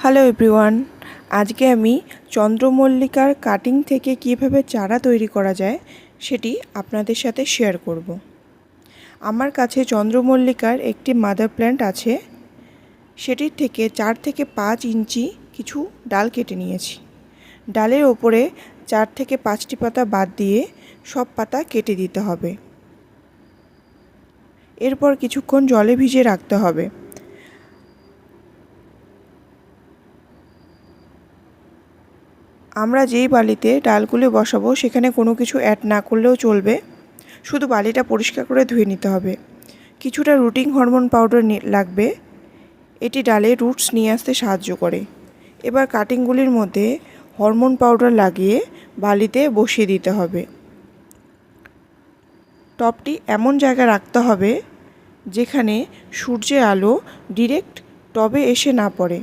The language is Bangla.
হ্যালো এভরিওয়ান, আজকে আমি চন্দ্রমল্লিকার কাটিং থেকে কিভাবে চারা তৈরি করা যায় সেটি আপনাদের সাথে শেয়ার করব। আমার কাছে চন্দ্রমল্লিকার একটি মাদার প্ল্যান্ট আছে, সেটির থেকে 4 থেকে 5 ইঞ্চি কিছু ডাল কেটে নিয়েছি। ডালের ওপরে 4 থেকে 5টি পাতা বাদ দিয়ে সব পাতা কেটে দিতে হবে। এরপর কিছুক্ষণ জলে ভিজিয়ে রাখতে হবে। আমরা যেই বালিতে ডালগুলো বসাবো সেখানে কোনো কিছু অ্যাড না করলেও চলবে, শুধু বালিটা পরিষ্কার করে ধুয়ে নিতে হবে। কিছুটা রুটিং হরমোন পাউডার লাগবে, এটি ডালে রুটস নিয়ে আসতে সাহায্য করে। এবার কাটিংগুলির মধ্যে হরমোন পাউডার লাগিয়ে বালিতে বসিয়ে দিতে হবে। টবটি এমন জায়গায় রাখতে হবে যেখানে সূর্যের আলো ডিরেক্ট টবে এসে না পড়ে।